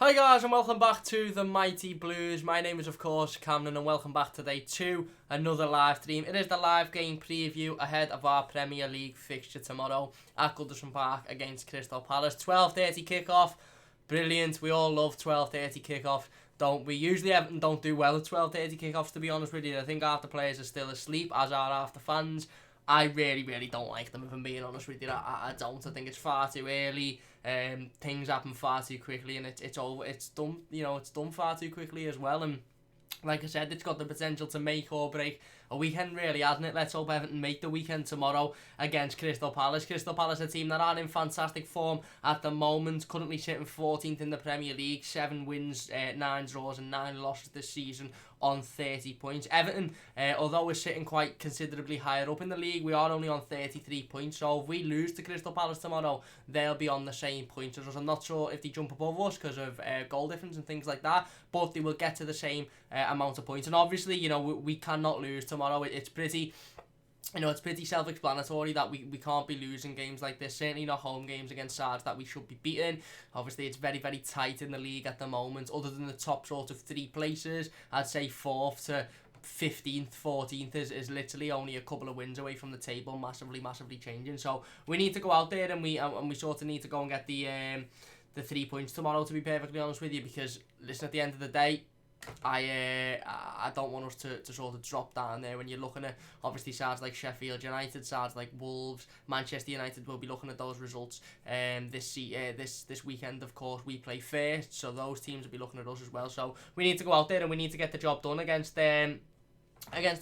Hi guys and welcome back to the Mighty Blues. My name is of course Camden and welcome back today to another live stream. It is the live game preview ahead of our Premier League fixture tomorrow at Goodison Park against Crystal Palace. 12:30 kickoff. Brilliant. We all love 12:30 kickoffs, don't we? Usually Everton don't do well at 12:30 kickoffs, to be honest with you. I think half the players are still asleep, as are half the fans. I really don't like them, if I'm being honest with you. I don't. I think it's far too early. Things happen far too quickly, and it's over. It's done. It's done far too quickly as well. And like I said, it's got the potential to make or break a weekend, really, hasn't it? Let's hope Everton make the weekend tomorrow against Crystal Palace. Crystal Palace, a team that are in fantastic form at the moment, currently sitting 14th in the Premier League, 7 wins, 9 draws and 9 losses this season on 30 points. Everton, although we're sitting quite considerably higher up in the league, we are only on 33 points, so if we lose to Crystal Palace tomorrow, they'll be on the same points as us. I'm not sure if they jump above us because of goal difference and things like that, but they will get to the same amount of points. And obviously, we cannot lose tomorrow. It's pretty self-explanatory that we can't be losing games like this, certainly not home games against sides that we should be beating. Obviously, it's very tight in the league at the moment. Other than the top sort of 3 places, I'd say 4th to 15th, 14th is literally only a couple of wins away from the table, massively changing. So we need to go out there and we sort of need to go and get the 3 points tomorrow, to be perfectly honest with you, because listen, at the end of the day, I don't want us to sort of drop down there when you're looking at obviously sides like Sheffield United, sides like Wolves, Manchester United will be looking at those results this weekend. Of course, we play first, so those teams will be looking at us as well. So we need to go out there and we need to get the job done against a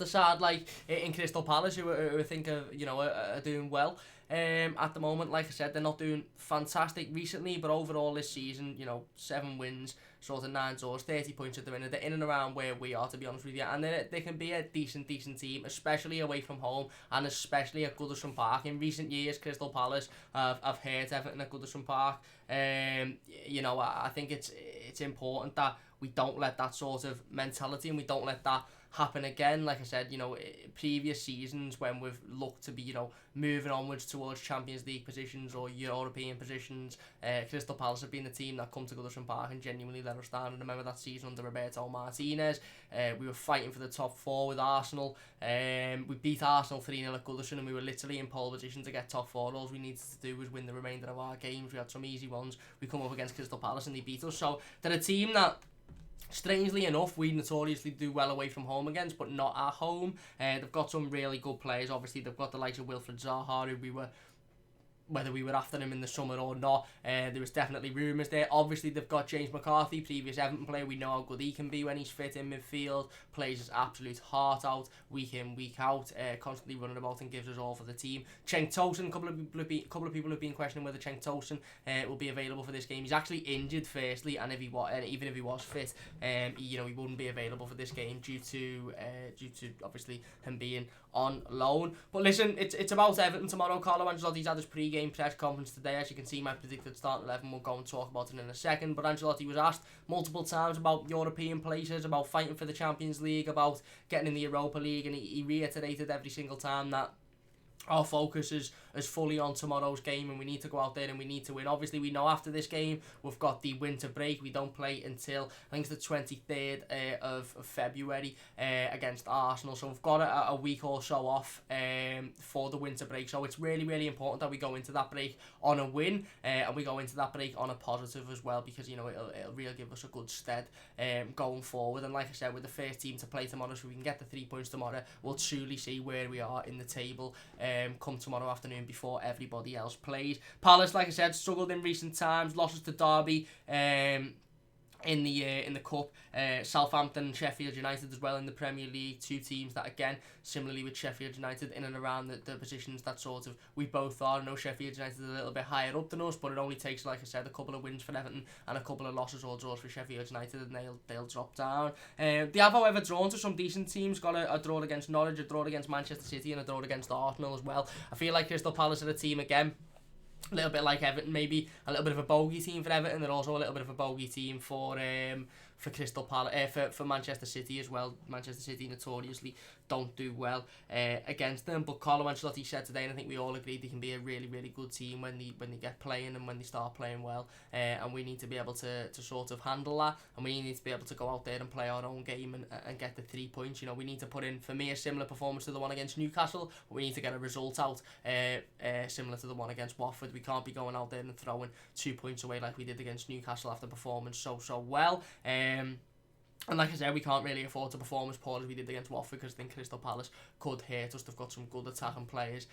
side like in Crystal Palace, who I think are doing well. At the moment, like I said, they're not doing fantastic recently, but overall this season, 7 wins, sort of 9 draws, 30 points at the minute. They're in and around where we are, to be honest with you, and they can be a decent team, especially away from home and especially at Goodison Park. In recent years, Crystal Palace have hurt Everton at Goodison Park. I think it's important that we don't let that sort of mentality and we don't let that happen again. Like I said, previous seasons when we've looked to be, moving onwards towards Champions League positions or European positions, Crystal Palace have been the team that come to Goodison Park and genuinely let us down. And remember that season under Roberto Martinez, we were fighting for the top 4 with Arsenal. We beat Arsenal 3-0 at Goodison and we were literally in pole position to get top 4. All we needed to do was win the remainder of our games. We had some easy ones. We come up against Crystal Palace and they beat us. So they're a team that, strangely enough, we notoriously do well away from home against, but not at home. They've got some really good players. Obviously, they've got the likes of Wilfred Zaha, who whether we were after him in the summer or not, there was definitely rumours there. Obviously, they've got James McCarthy, previous Everton player. We know how good he can be when he's fit in midfield. Plays his absolute heart out, week in, week out, constantly running about and gives us all for the team. Cenk Tosun, a couple of people have been questioning whether Cenk Tosun will be available for this game. He's actually injured, firstly, and even if he was fit, he wouldn't be available for this game due to obviously him being on loan. But listen, it's about Everton tomorrow. Carlo Ancelotti's had his pre-game press conference today. As you can see, my predicted start 11, we'll go and talk about it in a second. But Ancelotti was asked multiple times about European places, about fighting for the Champions League, about getting in the Europa League, and he reiterated every single time that our focus is fully on tomorrow's game and we need to go out there and we need to win. Obviously, we know after this game we've got the winter break. We don't play until, I think it's the 23rd of February against Arsenal. So we've got a week or so off for the winter break. So it's really important that we go into that break on a win and we go into that break on a positive as well, because, it'll really give us a good stead going forward. And like I said, with the first team to play tomorrow, so we can get the 3 points tomorrow, we'll truly see where we are in the table come tomorrow afternoon before everybody else plays. Palace, like I said, struggled in recent times, losses to Derby in the cup, Southampton and Sheffield United as well in the Premier League, 2 teams that, again, similarly with Sheffield United, in and around the positions that sort of we both are. I know Sheffield United are a little bit higher up than us, but it only takes, like I said, a couple of wins for Everton and a couple of losses or draws for Sheffield United and they'll drop down. They have, however, drawn to some decent teams. Got a draw against Norwich, a draw against Manchester City and a draw against Arsenal as well. I feel like Crystal Palace are a team, again, a little bit like Everton, maybe a little bit of a bogey team for Everton. They're also a little bit of a bogey team for for Crystal Palace, for Manchester City as well. Manchester City notoriously don't do well against them, but Carlo Ancelotti said today, and I think we all agree, they can be a really, really good team when they get playing and when they start playing well, and we need to be able to sort of handle that, and we need to be able to go out there and play our own game and get the 3 points. You know, we need to put in, for me, a similar performance to the one against Newcastle, but we need to get a result out similar to the one against Watford. We can't be going out there and throwing 2 points away like we did against Newcastle after performing so well. And like I said, we can't really afford to perform as poor as we did against Watford, because I think Crystal Palace could hurt us. They've got some good attacking players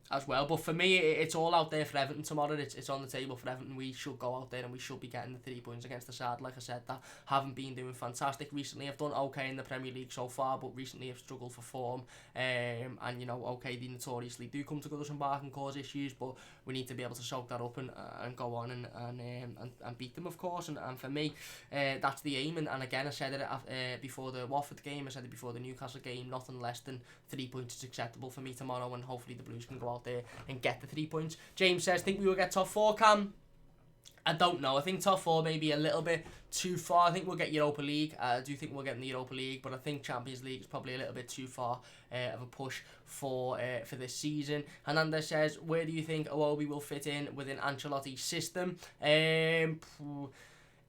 as well. But for me, it's all out there for Everton tomorrow. It's on the table for Everton. We should go out there and we should be getting the 3 points against the side, like I said, that haven't been doing fantastic recently. I've done okay in the Premier League so far, but recently I've struggled for form. And, you know, okay, they notoriously do come to Goodison Park and cause issues, but we need to be able to soak that up and go on and beat them, of course. And for me, that's the aim. And again, I said it before the Watford game, I said it before the Newcastle game, nothing less than 3 points is acceptable for me tomorrow, and hopefully the Blues can go out there and get the 3 points. James says, think we will get top 4, Cam? I don't know. I think top 4 may be a little bit too far. I think we'll get Europa League. I do think we'll get in the Europa League, but I think Champions League is probably a little bit too far of a push for this season. Hernandez says, where do you think Iwobi will fit in within Ancelotti's system?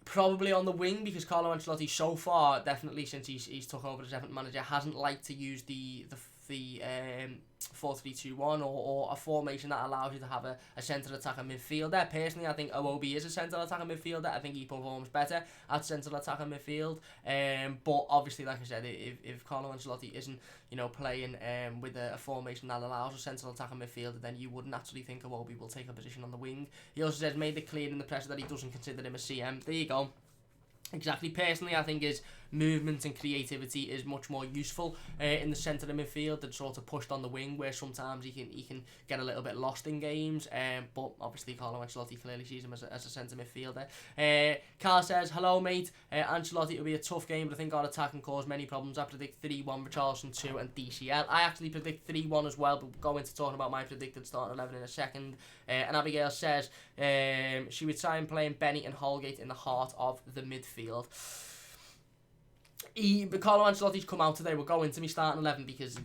Probably on the wing, because Carlo Ancelotti so far, definitely since he's took over as Everton manager, hasn't liked to use the 4-3-2-1 or a formation that allows you to have a centre attacker midfielder. Personally, I think Iwobi is a centre attacker midfielder. I think he performs better at centre attacker midfield. But obviously, like I said, if Carlo Ancelotti isn't, you know, playing with a formation that allows a centre attacker midfielder, then you would naturally think Iwobi will take a position on the wing. He also says, made it clear in the press that he doesn't consider him a CM. There you go. Exactly. Personally, I think his movement and creativity is much more useful in the centre of midfield than sort of pushed on the wing, where sometimes he can get a little bit lost in games. But obviously, Carlo Ancelotti clearly sees him as a centre midfielder. Carl says, hello, mate. Ancelotti, will be a tough game, but I think our attack can cause many problems. I predict 3-1 for Charleston 2 and DCL. I actually predict 3-1 as well, but we'll go into talking about my predicted starting 11 in a second. And Abigail says she would try and play Benny and Holgate in the heart of the midfield. Carlo Ancelotti's come out today. We'll go into me starting 11 because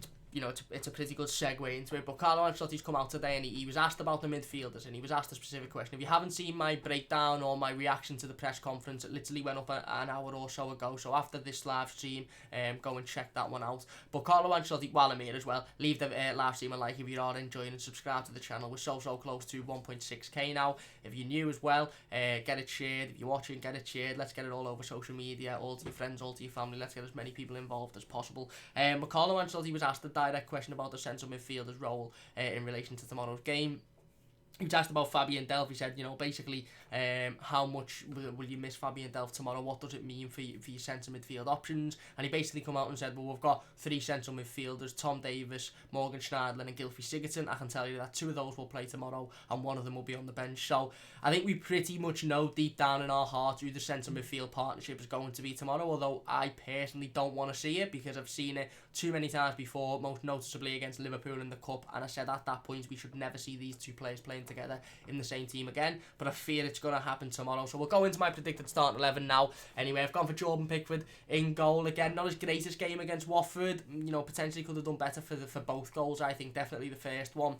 it's a pretty good segue into it. But Carlo Ancelotti's come out today and he was asked about the midfielders, and he was asked a specific question. If you haven't seen my breakdown or my reaction to the press conference, it literally went up an hour or so ago. So after this live stream, go and check that one out. But Carlo Ancelotti, while I'm here as well, leave the live stream a like if you are enjoying, and subscribe to the channel. We're so close to 1.6k now. If you're new as well, get it shared. If you're watching, get it shared. Let's get it all over social media, all to your friends, all to your family. Let's get as many people involved as possible. But Carlo Ancelotti was asked the direct question about the central midfielder's role in relation to tomorrow's game. He was asked about Fabian Delph. He said, basically, how much will you miss Fabian Delph tomorrow? What does it mean for your centre midfield options? And he basically come out and said, well, we've got 3 central midfielders, Tom Davies, Morgan Schneiderlin and Gylfi Sigurdsson. I can tell you that 2 of those will play tomorrow and 1 of them will be on the bench. So I think we pretty much know deep down in our hearts who the centre midfield partnership is going to be tomorrow, although I personally don't want to see it because I've seen it too many times before, most noticeably against Liverpool in the Cup, and I said at that point we should never see these 2 players playing together in the same team again, but I fear it's going to happen tomorrow. So we'll go into my predicted starting 11 now. Anyway, I've gone for Jordan Pickford in goal. Again, not his greatest game against Watford, potentially could have done better for both goals. I think definitely the first one.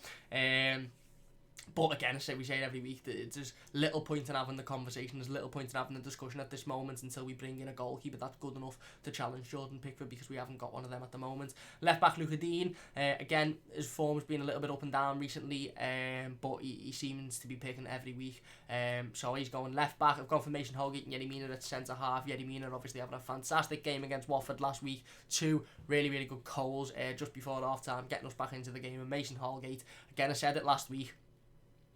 But again, we say it every week, that there's little point in having the conversation, there's little point in having the discussion at this moment until we bring in a goalkeeper that's good enough to challenge Jordan Pickford, because we haven't got one of them at the moment. Left back Luca Dean, again, his form's been a little bit up and down recently, but he seems to be picking every week, so he's going left back. I've gone for Mason Holgate and Yerry Mina at centre half. Yerry Mina obviously having a fantastic game against Watford last week, 2 really good goals just before half time, getting us back into the game. And Mason Holgate, again, I said it last week,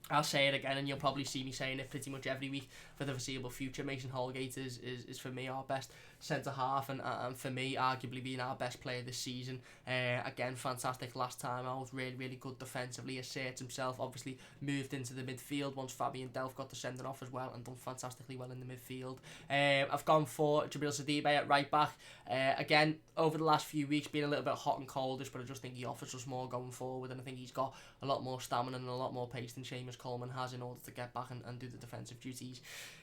I'll say it again, and you'll probably see me saying it pretty much every week for the foreseeable future. Mason Holgate is for me our best centre half, and for me arguably being our best player this season. Again, fantastic last time out, really good defensively, asserts himself, obviously moved into the midfield once Fabian Delph got the sending off as well, and done fantastically well in the midfield. I've gone for Jabril Sidibe at right back. Again, over the last few weeks been a little bit hot and coldish, but I just think he offers us more going forward, and I think he's got a lot more stamina and a lot more pace than Shane same as Coleman has, in order to get back and do the defensive duties.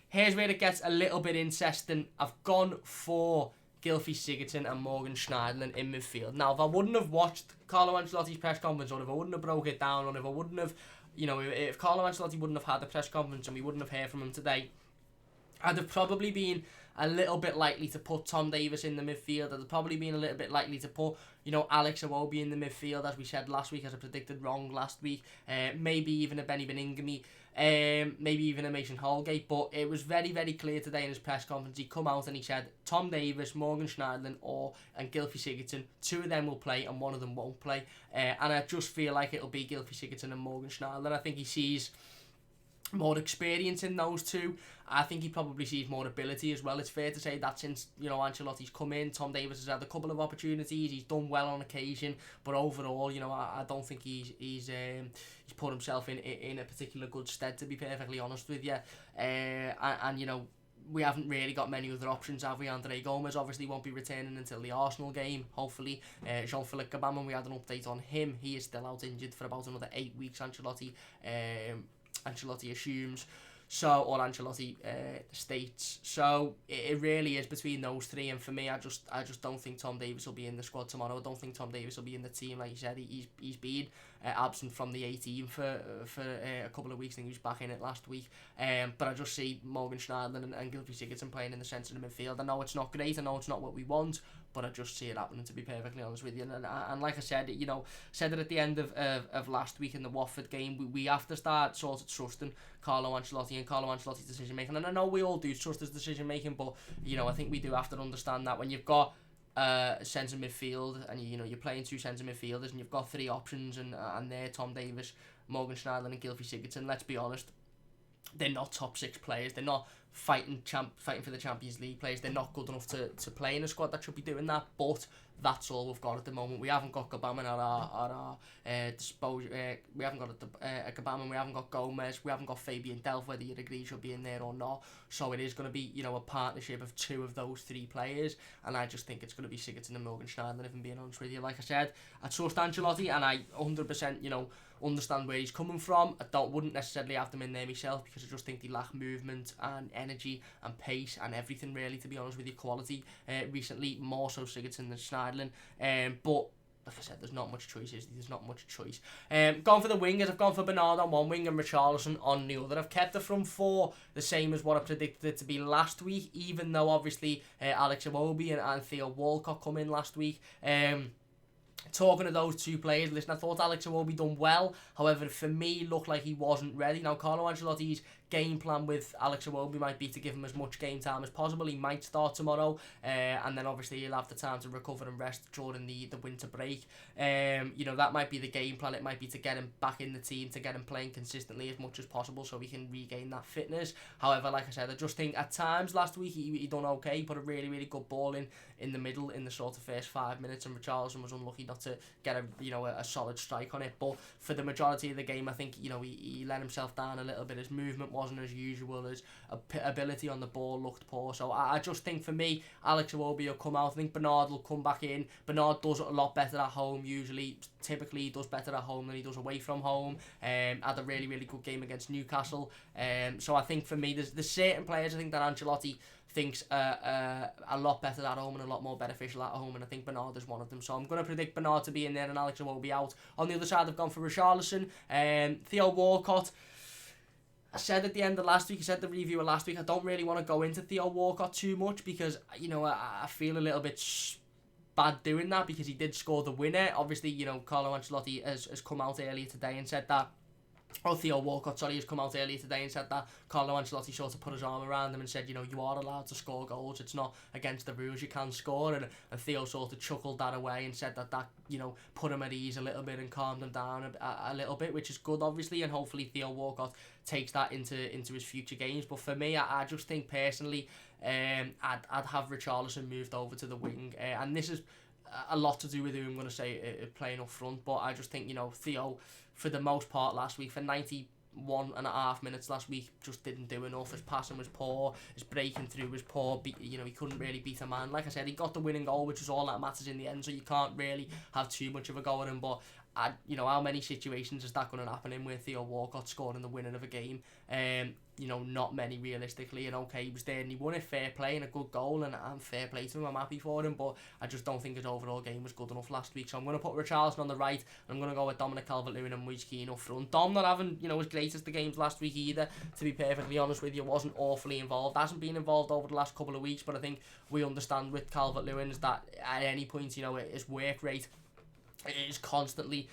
Here's where it gets a little bit interesting. I've gone for Gylfi Sigurdsson and Morgan Schneiderlin in midfield. Now, if I wouldn't have watched Carlo Ancelotti's press conference, or if I wouldn't have broke it down, or if I wouldn't have, if Carlo Ancelotti wouldn't have had the press conference and we wouldn't have heard from him today, I'd have probably been a little bit likely to put Tom Davies in the midfield. I'd have probably been a little bit likely to put, Alex Iwobi in the midfield, as we said last week, as I predicted wrong last week. Maybe even a Benny Beningame, maybe even a Mason Holgate. But it was very, very clear today in his press conference. He come out and he said Tom Davies, Morgan Schneiderlin and Gylfi Sigurdsson. 2 of them will play and 1 of them won't play. And I just feel like it'll be Gylfi Sigurdsson and Morgan Schneiderlin. I think he sees more experience in those 2. I think he probably sees more ability as well. It's fair to say that since Ancelotti's come in, Tom Davies has had a couple of opportunities. He's done well on occasion, but overall, I don't think he's put himself in a particular good stead, to be perfectly honest with you. We haven't really got many other options, have we? Andre Gomez obviously won't be returning until the Arsenal game, hopefully. Jean-Philippe Gbamin, we had an update on him. He is still out injured for about another 8 weeks, Ancelotti assumes, or Ancelotti states. So it really is between those 3, and for me, I just don't think Tom Davies will be in the squad tomorrow. I don't think Tom Davies will be in the team. Like you said, he's been absent from the 18 for a couple of weeks. I think he was back in it last week. But I just see Morgan Schneiderlin and Gylfi Sigurdsson playing in the centre of the midfield. I know it's not great. I know it's not what we want, but I just see it happening, to be perfectly honest with you. And like I said, said it at the end of last week in the Watford game, we have to start sort of trusting Carlo Ancelotti and Carlo Ancelotti's decision making. And I know we all do trust his decision making, but I think we do have to understand that when you've got centre midfield and you're playing 2 centre midfielders and you've got 3 options and they're Tom Davies, Morgan Schneiderlin and Gylfi Sigurdsson, let's be honest, they're not top 6 players. They're not fighting for the Champions League players. They're not good enough to play in a squad that should be doing that, but that's all we've got at the moment. We haven't got Gbamin at our disposal. We haven't got Gbamin, we haven't got Gomez, we haven't got Fabian Delph, whether you agree should be in there or not. So it is going to be, a partnership of 2 of those 3 players, and I just think it's going to be Sigurdsson and Morgan Schneiderlin, if I'm being honest with you. Like I said, I trust Ancelotti, and I 100%, understand where he's coming from. I wouldn't necessarily have them in there myself, because I just think they lack movement and energy and pace and everything, really, to be honest with you. Quality recently, more so Sigurdsson than Schneiderlin. But like I said, there's not much choice. There's not much choice. Gone for the wingers. I've gone for Bernard on one wing and Richarlison on the other. I've kept the front 4 the same as what I predicted it to be last week, even though obviously Alex Iwobi and Theo Walcott come in last week. Talking to those 2 players, listen, I thought Alex Iwobi done well. However, for me, looked like he wasn't ready. Now, Carlo Ancelotti's game plan with Alex Iwobi might be to give him as much game time as possible. He might start tomorrow, and then obviously he'll have the time to recover and rest during the winter break. That might be the game plan. It might be to get him back in the team, to get him playing consistently as much as possible so he can regain that fitness. However, like I said, I just think at times last week he done okay. He put a really, really good ball in the middle in the sort of first 5 minutes, and Richarlison was unlucky not to get a solid strike on it. But for the majority of the game, I think he let himself down a little bit. His movement wasn't as usual. His ability on the ball looked poor. So I just think, for me, Alex Iwobi will come out. I think Bernard will come back in. Bernard does a lot better at home usually. Typically he does better at home than he does away from home. Had a really, really good game against Newcastle. So I think, for me, there's certain players I think that Ancelotti thinks a lot better at home and a lot more beneficial at home, and I think Bernard is one of them. So I'm going to predict Bernard to be in there and Alex Iwobi out. On the other side, I've gone for Richarlison. Theo Walcott, I said at the end of last week, I said the review of last week, I don't really want to go into Theo Walcott too much, because I feel a little bit bad doing that, because he did score the winner. Obviously, Carlo Ancelotti has come out earlier today and said that Theo Walcott, has come out earlier today and said that Carlo Ancelotti sort of put his arm around him and said, you are allowed to score goals. It's not against the rules, you can score. And Theo sort of chuckled that away and said that put him at ease a little bit and calmed him down a little bit, which is good, obviously. And hopefully Theo Walcott takes that into his future games. But for me, I just think personally, I'd have Richarlison moved over to the wing. And this is a lot to do with who I'm going to say playing up front. But I just think, Theo, for the most part last week, for 91.5 minutes last week, just didn't do enough. His passing was poor, his breaking through was poor. He couldn't really beat a man. Like I said, he got the winning goal, which is all that matters in the end, so you can't really have too much of a go at him. But how many situations is that going to happen in where Theo Walcott scoring the winner of a game? Not many realistically. And okay, he was there and he won it, fair play and a good goal, and fair play to him. I'm happy for him, but I just don't think his overall game was good enough last week. So I'm going to put Richarlison on the right, and I'm going to go with Dominic Calvert-Lewin and Moise Kean up front. Dom not having his greatest of games last week either. To be perfectly honest with you, wasn't awfully involved. Hasn't been involved over the last couple of weeks, but I think we understand with Calvert-Lewin is that at any point, his work rate is constantly,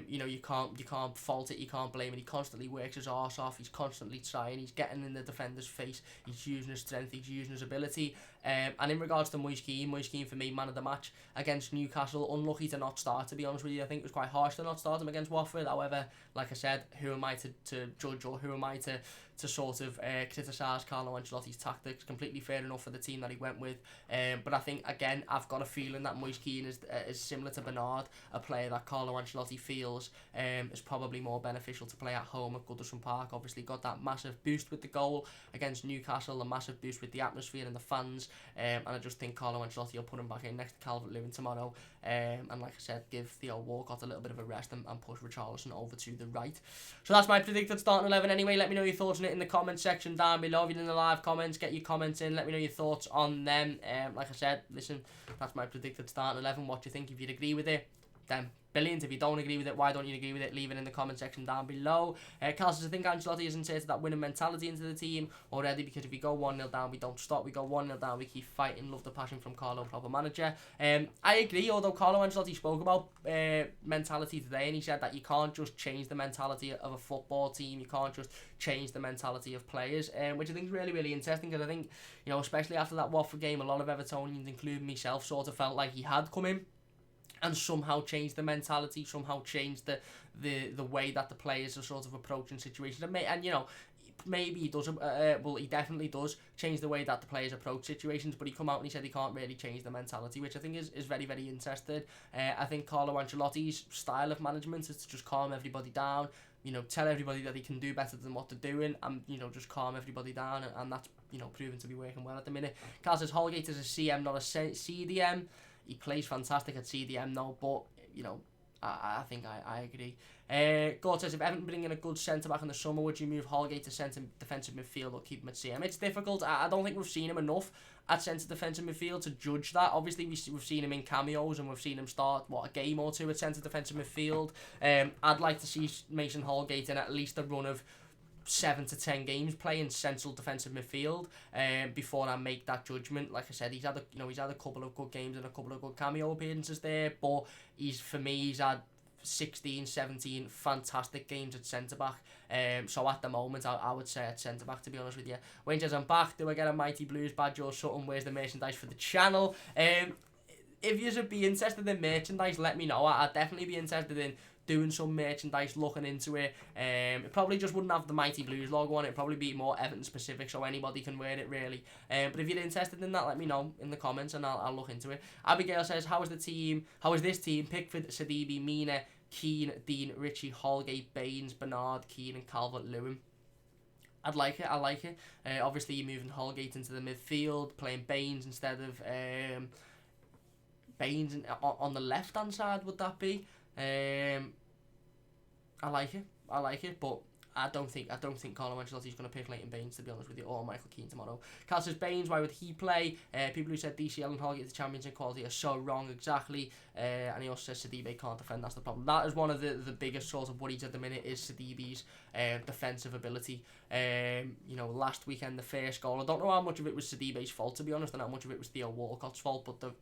you can't fault it, you can't blame it. He constantly works his arse off, he's constantly trying, he's getting in the defender's face, he's using his strength, he's using his ability. And in regards to Moise Kean for me, man of the match against Newcastle. Unlucky to not start, to be honest with you. I think it was quite harsh to not start him against Watford. However, like I said, who am I to judge, or who am I to sort of criticise Carlo Ancelotti's tactics? Completely fair enough for the team that he went with. But I think, again, I've got a feeling that Moise Kean is similar to Bernard, a player that Carlo Ancelotti feels is probably more beneficial to play at home at Goodison Park. Obviously got that massive boost with the goal against Newcastle, a massive boost with the atmosphere and the fans, and I just think Carlo Ancelotti will put him back in next to Calvert-Lewin tomorrow, and like I said, give Theo Walcott a little bit of a rest and push Richarlison over to the right. So that's my predicted starting 11 anyway. Let me know your thoughts on it in the comment section down below. If you're in the live comments, get your comments in, let me know your thoughts on them. Like I said, listen, that's my predicted starting 11. What do you think? If you'd agree with it, then brilliant. If you don't agree with it, why don't you agree with it? Leave it in the comment section down below. Carl says, I think Ancelotti has inserted that winning mentality into the team already, because if we go 1-0 down, we don't stop. We go 1-0 down, we keep fighting. Love the passion from Carlo, proper manager. I agree, although Carlo Ancelotti spoke about mentality today, and he said that you can't just change the mentality of a football team. You can't just change the mentality of players, which I think is really, really interesting, because I think, especially after that Watford game, a lot of Evertonians, including myself, sort of felt like he had come in and somehow changed the mentality, somehow changed the way that the players are sort of approaching situations. And maybe he does, he definitely does change the way that the players approach situations, but he come out and he said he can't really change the mentality, which I think is very, very interesting. I think Carlo Ancelotti's style of management is to just calm everybody down, tell everybody that they can do better than what they're doing, and, just calm everybody down, and that's, proven to be working well at the minute. Carl says, Holgate is a CM, not a CDM. He plays fantastic at CDM now, but, I think I agree. Gord says, if Everton bring in a good centre-back in the summer, would you move Holgate to centre defensive midfield or keep him at CM? It's difficult. I don't think we've seen him enough at centre defensive midfield to judge that. Obviously, we've seen him in cameos, and we've seen him start, a game or two at centre defensive midfield. I'd like to see Mason Holgate in at least a run of 7 to 10 games playing central defensive midfield before I make that judgment. Like I said, he's had a couple of good games and a couple of good cameo appearances there, but he's had 16, 17 fantastic games at centre back. So at the moment, I would say at centre back, to be honest with you. Wayne says, I'm back. Do I get a Mighty Blues badge or something? Where's the merchandise for the channel? If you should be interested in merchandise, let me know. I'd definitely be interested in doing some merchandise, looking into it. It probably just wouldn't have the Mighty Blues logo on it. It'd probably be more Everton specific, so anybody can wear it really. But if you're interested in that, let me know in the comments and I'll look into it. Abigail says, how is this team? Pickford, Sidibe, Mina, Keane, Dean, Ritchie, Holgate, Baines, Bernard, Keane and Calvert-Lewin. I like it. Obviously you're moving Holgate into the midfield, playing Baines instead of Baines on the left hand side, would that be? I like it, but I don't think Carlo Ancelotti's going to pick Leighton Baines, to be honest with you, or Michael Keane tomorrow. Carl says, Baines, why would he play? People who said DCL and Holgate, the championship quality, are so wrong, exactly. And he also says Sidibe can't defend, that's the problem. That is one of the biggest sort of worries at the minute, is Sidibe's defensive ability. Last weekend, the first goal, I don't know how much of it was Sidibe's fault, to be honest, and how much of it was Theo Walcott's fault, but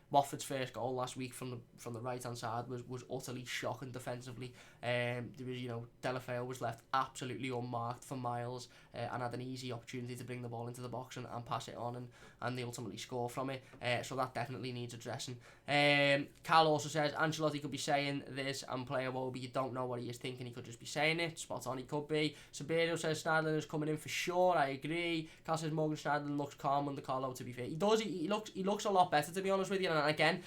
Watford's first goal last week from the right hand side was utterly shocking defensively. There was, Delafeu was left absolutely unmarked for miles, and had an easy opportunity to bring the ball into the box and pass it on, and they ultimately score from it. So that definitely needs addressing. Carl also says, Ancelotti could be saying this and player Wobie, you don't know what he is thinking, he could just be saying it. Spot on, he could be. Saberio says Schneiderlin is coming in for sure, I agree. Carl says Morgan Schneiderlin looks calm under Carlo, to be fair. He does, he looks a lot better, to be honest with you. And again,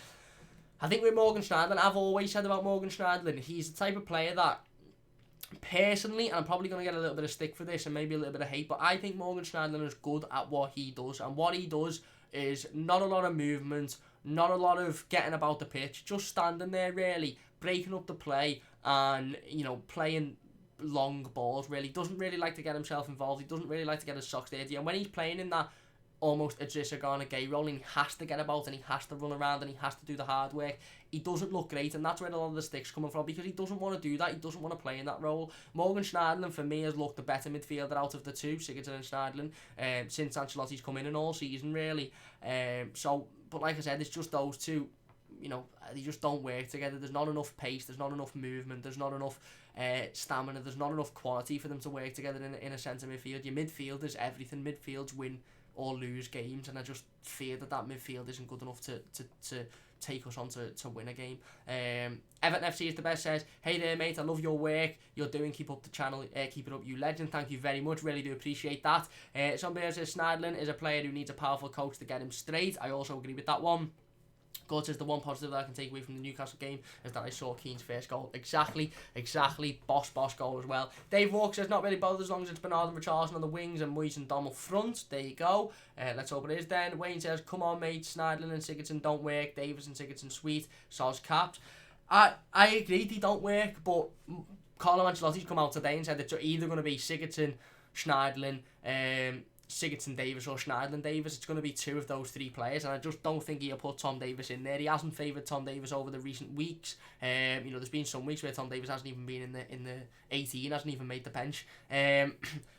I think with Morgan Schneiderlin, I've always said about Morgan Schneiderlin, he's the type of player that, personally, and I'm probably going to get a little bit of stick for this and maybe a little bit of hate, but I think Morgan Schneiderlin is good at what he does, and what he does is not a lot of movement, not a lot of getting about the pitch, just standing there really, breaking up the play and, you know, playing long balls really. Doesn't really like to get himself involved. He doesn't really like to get his socks dirty. And when he's playing in that almost Idrissa Gana Gueye role and he has to get about and he has to run around and he has to do the hard work, he doesn't look great, and that's where a lot of the stick's coming from, because he doesn't want to do that. He doesn't want to play in that role. Morgan Schneiderlin for me has looked the better midfielder out of the two, Sigurdsson and Schneiderlin, since Ancelotti's come in and all season really. But like I said, it's just those two, you know, they just don't work together. There's not enough pace, there's not enough movement, there's not enough stamina, there's not enough quality for them to work together in a centre midfield. Your midfield is everything. Midfields win or lose games, and I just fear that midfield isn't good enough to take us on to win a game. Everton FC is the best, says, hey there mate, I love your work you're doing, keep up the channel, keep it up you legend, thank you very much, really do appreciate that. Somebody says Schneiderlin is a player who needs a powerful coach to get him straight. I also agree with that one. God says the one positive that I can take away from the Newcastle game is that I saw Keane's first goal. Exactly. Boss goal as well. Dave Walker says not really bothered as long as it's Bernard and Richarlison on the wings and Moyes and Dom up front. There you go. Let's hope it is then. Wayne says, come on mate, Schneiderlin and Sigurdsson don't work. Davis and Sigurdsson sweet. Soz capped. I agree they don't work, but Carlo Ancelotti's come out today and said it's either going to be Sigurdsson, Schneiderlin, Sigurdsson Davis or Schneiderlin Davis. It's going to be two of those three players, and I just don't think he'll put Tom Davis in there. He hasn't favoured Tom Davis over the recent weeks. You know, there's been some weeks where Tom Davis hasn't even been in the 18, hasn't even made the bench.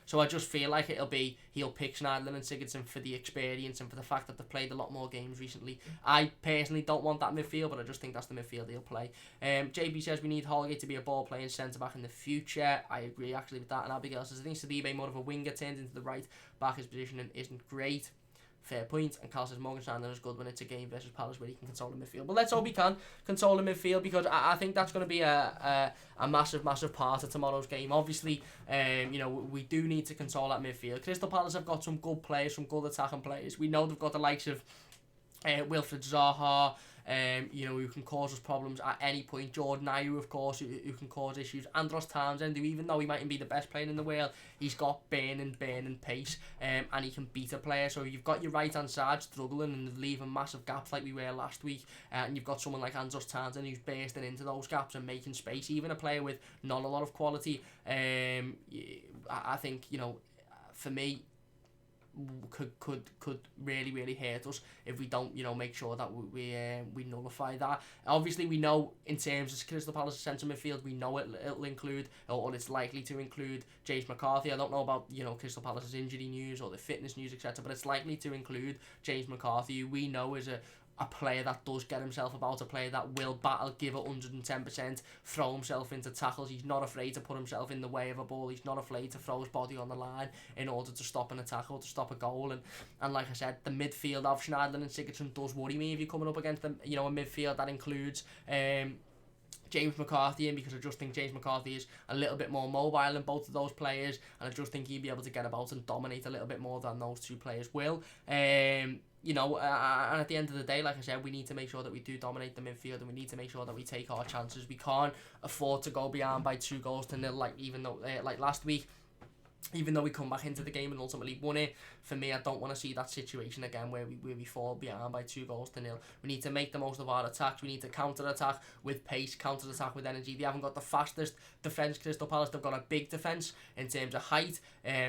So I just feel like he'll pick Schneiderlin and Sigurdsson for the experience and for the fact that they've played a lot more games recently. I personally don't want that midfield, but I just think that's the midfield he'll play. JB says we need Holgate to be a ball playing centre back in the future. I agree actually with that. And Abigail says I think Sidibe more of a winger turned into the right back. His positioning isn't great. Fair point. And Carl says Morgan Schneiderlin is good when it's a game versus Palace where he can control the midfield. But let's hope he can control the midfield, because I think that's going to be a massive part of tomorrow's game. Obviously, you know, we do need to control that midfield. Crystal Palace have got some good players, some good attacking players. We know they've got the likes of Wilfried Zaha, you know, who can cause us problems at any point. Jordan Ayew, of course, who can cause issues. Andros Townsend, who even though he mightn't be the best player in the world, he's got burning pace, and he can beat a player. So you've got your right hand side struggling and leaving massive gaps like we were last week, and you've got someone like Andros Townsend who's bursting into those gaps and making space. Even a player with not a lot of quality, I think, you know, for me, could really hurt us if we don't, you know, make sure that we nullify that. Obviously, we know in terms of Crystal Palace centre midfield, we know it'll include, or it's likely to include, James McCarthy. I don't know about, you know, Crystal Palace's injury news or the fitness news, etc., but it's likely to include James McCarthy, who we know is a player that does get himself about, a player that will battle, give it 110%, throw himself into tackles. He's not afraid to put himself in the way of a ball. He's not afraid to throw his body on the line in order to stop an attack or to stop a goal. And like I said, the midfield of Schneiderlin and Sigurdsson does worry me if you're coming up against them, you know, a midfield that includes James McCarthy in, because I just think James McCarthy is a little bit more mobile than both of those players, and I just think he'd be able to get about and dominate a little bit more than those two players will. You know, and at the end of the day, like I said, we need to make sure that we do dominate the midfield, and we need to make sure that we take our chances. We can't afford to go behind by 2-0, like even though like last week. Even though we come back into the game and ultimately won it, for me, I don't want to see that situation again where we fall behind by 2-0. We need to make the most of our attacks. We need to counter-attack with pace, counter-attack with energy. They haven't got the fastest defence, Crystal Palace. They've got a big defence in terms of height,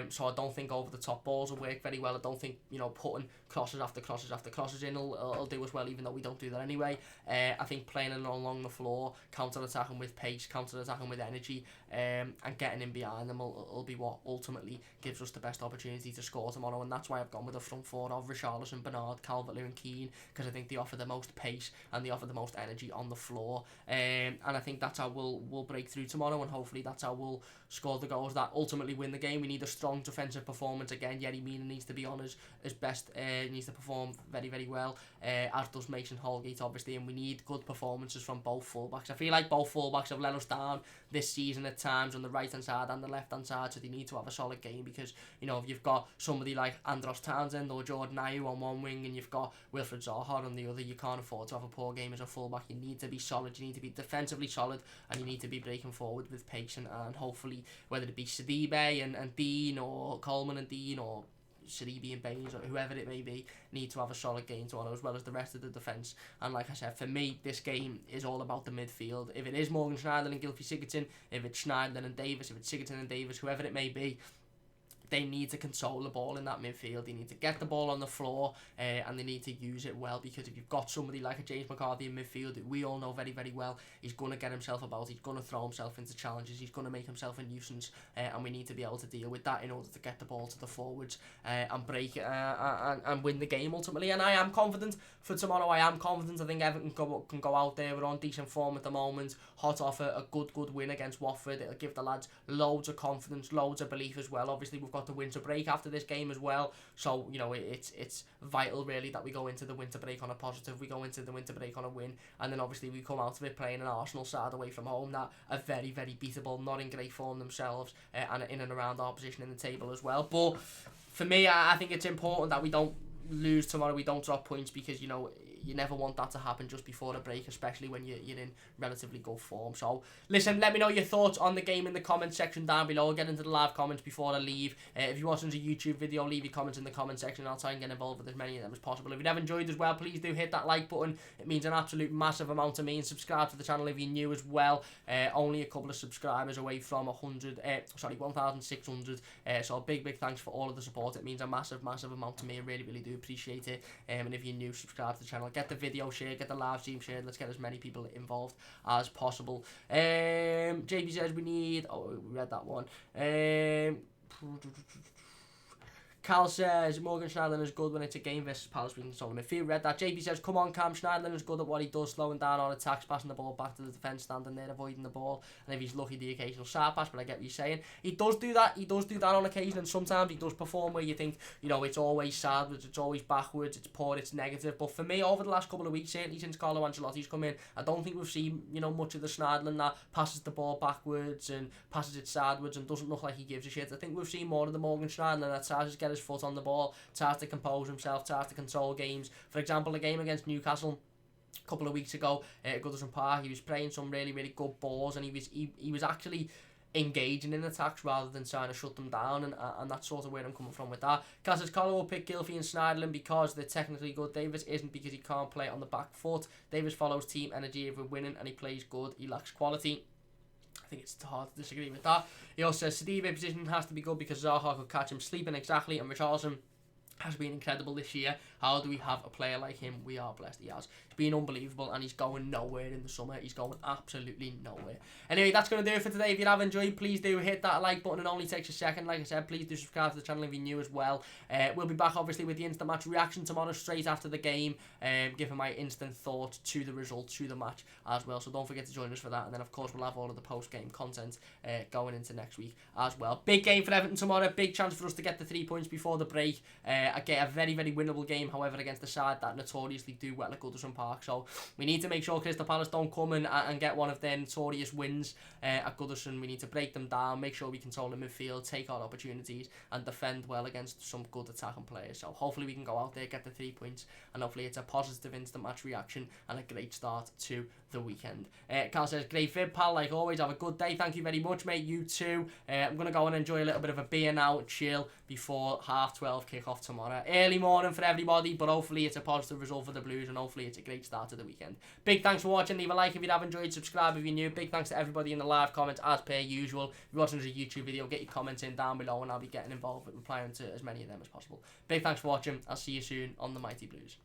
so I don't think over-the-top balls will work very well. I don't think, you know, putting crosses after crosses in will do us well, even though we don't do that anyway. I think playing along the floor, counter-attacking with pace, counter-attacking with energy, and getting in behind them will be what ultimately gives us the best opportunity to score tomorrow. And that's why I've gone with a front four of Richarlison, Bernard, Calvert-Lewin, Keane, because I think they offer the most pace and they offer the most energy on the floor. And I think that's how we'll break through tomorrow, and hopefully that's how we'll score the goals that ultimately win the game. We need a strong defensive performance again. Yerry Mina needs to be on his best, needs to perform very well, as does Mason Holgate obviously, and we need good performances from both fullbacks. I feel like both fullbacks have let us down this season at times on the right hand side and the left hand side, so they need to have a solid game, because, you know, if you've got somebody like Andros Townsend or Jordan Ayew on one wing and you've got Wilfried Zaha on the other, you can't afford to have a poor game as a fullback. You need to be solid, you need to be defensively solid, and you need to be breaking forward with pace, and hopefully whether it be Sidibe and Dean, or Coleman and Dean, or Saliba and Baines or whoever it may be need to have a solid game tomorrow, as well as the rest of the defence. And like I said, for me, this game is all about the midfield. If it is Morgan Schneiderlin and Gylfi Sigurdsson, if it's Schneiderlin and Davis, if it's Sigurdsson and Davis, whoever it may be, they need to control the ball in that midfield. They need to get the ball on the floor, and they need to use it well, because if you've got somebody like a James McCarthy in midfield, that we all know very, very well, he's going to get himself about, he's going to throw himself into challenges, he's going to make himself a nuisance, and we need to be able to deal with that in order to get the ball to the forwards and break and win the game ultimately. And I am confident for tomorrow. I am confident. I think Everton can go out there. We're on decent form at the moment, hot off a good win against Watford. It'll give the lads loads of confidence, loads of belief as well. Obviously, we've got the winter break after this game as well, so you know it's vital really that we go into the winter break on a positive, we go into the winter break on a win, and then obviously we come out of it playing an Arsenal side away from home that are very, very beatable, not in great form themselves, and in and around our position in the table as well. But for me, I think it's important that we don't lose tomorrow, we don't drop points, because you know you never want that to happen just before a break, especially when you're in relatively good form. So listen, let me know your thoughts on the game in the comment section down below. I'll get into the live comments before I leave. If you're watching a YouTube video, leave your comments in the comment section. I'll try and get involved with as many of them as possible. If you have enjoyed as well, please do hit that like button. It means an absolute massive amount to me. And subscribe to the channel if you're new as well. Only a couple of subscribers away from 1,600. So a big thanks for all of the support. It means a massive amount to me. I really do appreciate it. And if you're new, subscribe to the channel. Get the video shared, get the live stream shared. Let's get as many people involved as possible. JB says we need... Oh, we read that one. Cal says Morgan Schneiderlin is good when it's a game versus Palace. We can solve him. If you read that, JP says, come on, Cam. Schneiderlin is good at what he does, slowing down on attacks, passing the ball back to the defence, standing there, avoiding the ball, and if he's lucky, the occasional side pass. But I get what you're saying. He does do that. He does do that on occasion, and sometimes he does perform where you think, you know, it's always sideways, it's always backwards, it's poor, it's negative. But for me, over the last couple of weeks, certainly since Carlo Ancelotti's come in, I don't think we've seen, you know, much of the Schneiderlin that passes the ball backwards and passes it sideways and doesn't look like he gives a shit. I think we've seen more of the Morgan Schneiderlin that tries to get his foot on the ball, tries to compose himself, tries to control games. For example, the game against Newcastle a couple of weeks ago at Goodison Park, he was playing some really good balls, and he was actually engaging in attacks rather than trying to shut them down, and that's sort of where I'm coming from with that. Cass Collar will pick Gylfi and Schneiderlin because they're technically good. Davis isn't, because he can't play on the back foot. Davis follows team energy if we're winning, and he plays good. He lacks quality. I think it's hard to disagree with that. He also says Sadiba position has to be good because Zaha could catch him sleeping, exactly, and Richarlison has been incredible this year. How do we have a player like him? We are blessed. He has. He's been unbelievable, and he's going nowhere in the summer. He's going absolutely nowhere. Anyway, that's going to do it for today. If you have enjoyed, please do hit that like button. It only takes a second. Like I said, please do subscribe to the channel if you're new as well. We'll be back, obviously, with the instant match reaction tomorrow, straight after the game, giving my instant thoughts to the result, to the match as well. So don't forget to join us for that. And then, of course, we'll have all of the post-game content going into next week as well. Big game for Everton tomorrow. Big chance for us to get the 3 points before the break. I get a very winnable game, however, against the side that notoriously do well at Goodison Park. So we need to make sure Crystal Palace don't come and get one of their notorious wins at Goodison. We need to break them down, make sure we control the midfield, take our opportunities, and defend well against some good attacking players. So hopefully we can go out there, get the 3 points, and hopefully it's a positive instant match reaction and a great start to the weekend. Carl says, great vid, pal, like always. Have a good day. Thank you very much, mate. You too. I'm going to go and enjoy a little bit of a beer now, chill before 12:30 kick-off tomorrow. Early morning for everybody, but hopefully it's a positive result for the Blues, and hopefully it's a great start to the weekend. Big thanks for watching. Leave a like if you have enjoyed, subscribe if you're new. Big thanks to everybody in the live comments as per usual. If you're watching as a YouTube video, get your comments in down below, and I'll be getting involved with replying to as many of them as possible. Big thanks for watching. I'll see you soon on the Mighty Blues.